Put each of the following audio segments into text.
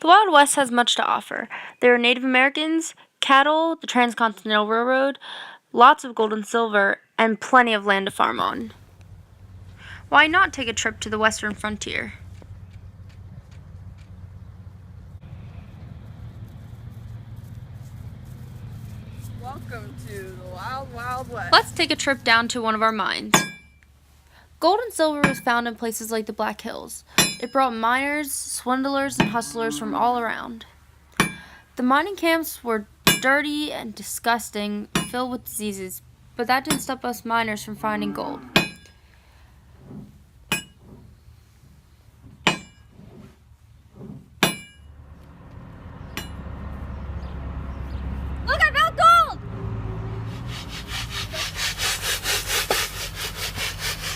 The Wild West has much to offer. There are Native Americans, cattle, the Transcontinental Railroad, lots of gold and silver, and plenty of land to farm on. Why not take a trip to the western frontier? Welcome to the Wild Wild West. Let's take a trip down to one of our mines. Gold and silver was found in places like the Black Hills. It brought miners, swindlers, and hustlers from all around. The mining camps were dirty and disgusting, filled with diseases, but that didn't stop us miners from finding gold. Look, I found gold!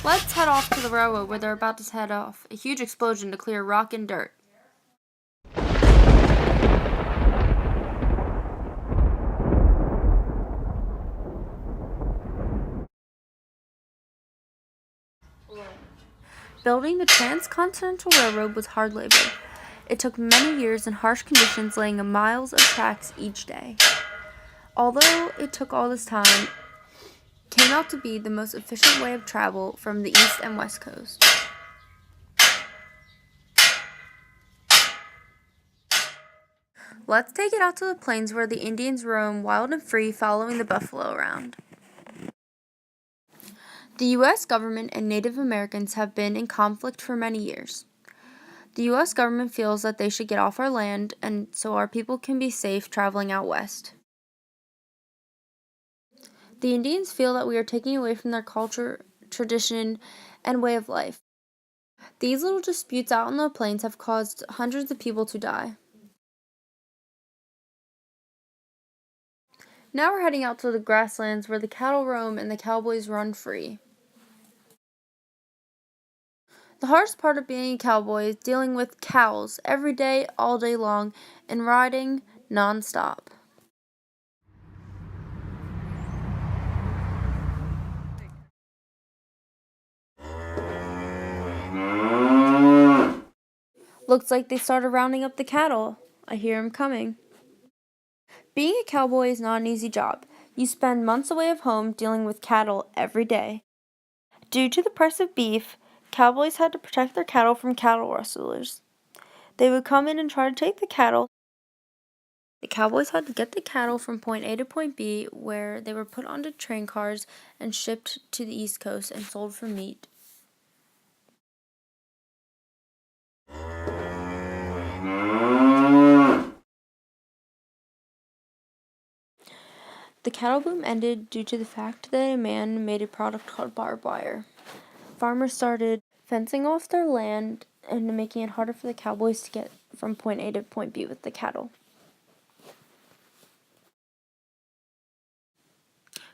Let's head off to the railroad where they're about to head off. A huge explosion to clear rock and dirt. Building the Transcontinental Railroad was hard labor. It took many years in harsh conditions, laying miles of tracks each day. Although it took all this time, it came out to be the most efficient way of travel from the East and West Coast. Let's take it out to the plains where the Indians roam wild and free, following the buffalo around. The U.S. government and Native Americans have been in conflict for many years. The U.S. government feels that they should get off our land, and so our people can be safe traveling out west. The Indians feel that we are taking away from their culture, tradition, and way of life. These little disputes out on the plains have caused hundreds of people to die. Now we're heading out to the grasslands where the cattle roam and the cowboys run free. The hardest part of being a cowboy is dealing with cows every day, all day long, and riding non-stop. Looks like they started rounding up the cattle. I hear 'em coming. Being a cowboy is not an easy job. You spend months away of home dealing with cattle every day. Due to the price of beef, cowboys had to protect their cattle from cattle rustlers. They would come in and try to take the cattle. The cowboys had to get the cattle from point A to point B, where they were put onto train cars and shipped to the East Coast and sold for meat. The cattle boom ended due to the fact that a man made a product called barbed wire. Farmers started fencing off their land and making it harder for the cowboys to get from point A to point B with the cattle.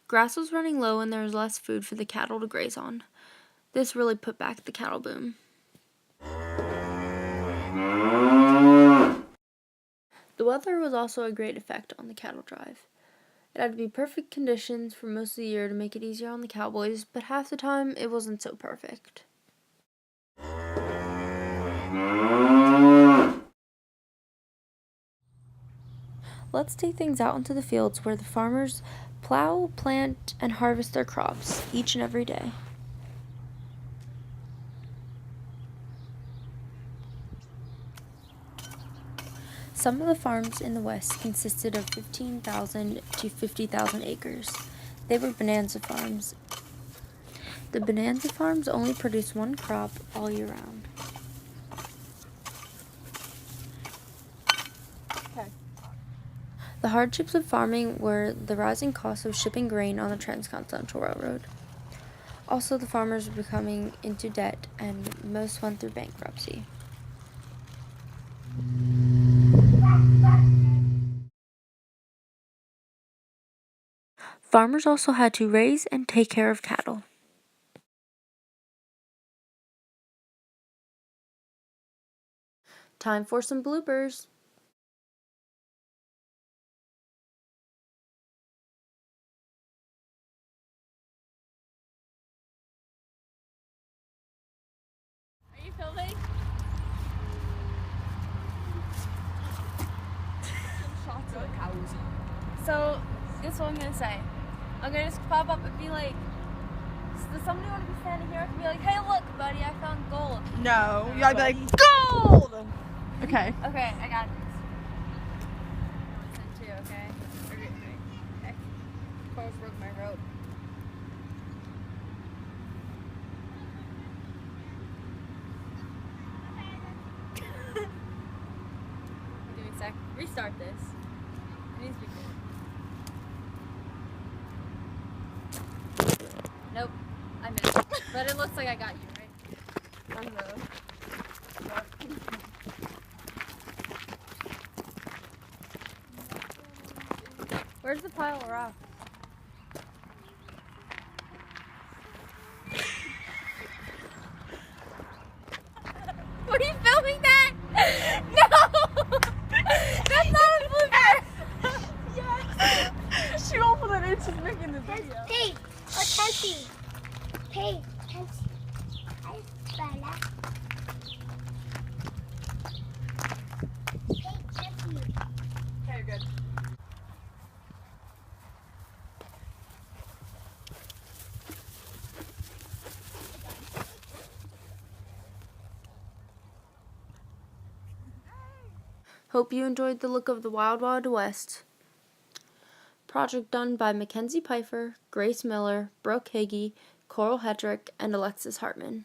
Grass was running low and there was less food for the cattle to graze on. This really put back the cattle boom. The weather was also a great effect on the cattle drive. It had to be perfect conditions for most of the year to make it easier on the cowboys, but half the time it wasn't so perfect. Let's take things out into the fields where the farmers plow, plant, and harvest their crops each and every day. Some of the farms in the West consisted of 15,000 to 50,000 acres. They were bonanza farms. The bonanza farms only produced one crop all year round. Okay. The hardships of farming were the rising cost of shipping grain on the Transcontinental Railroad. Also, the farmers were becoming into debt, and most went through bankruptcy. Farmers also had to raise and take care of cattle. Time for some bloopers. Are you filming? So, this is what I'm gonna say. I'm gonna just pop up and be like, does somebody want to be standing here? I can be like, hey, look, buddy, I found gold. No, you gotta be like, gold! Okay. Okay, I got this. Listen too, okay? Okay. Almost broke my rope. Give me a sec. Restart this. It needs to be good. Nope, I missed. But it looks like I got you, right? I don't know. Where's the pile of rocks? Were you filming that? No! That's not a blooper! Yes! She won't put that in, she's making the video. Hey, Mackenzie. Hey, Mackenzie. Hi, Bella. Hey, Mackenzie. Okay, good. Hope you enjoyed the look of the Wild Wild West. Project done by Mackenzie Pfeiffer, Grace Miller, Brooke Higgy, Coral Hedrick, and Alexis Hartman.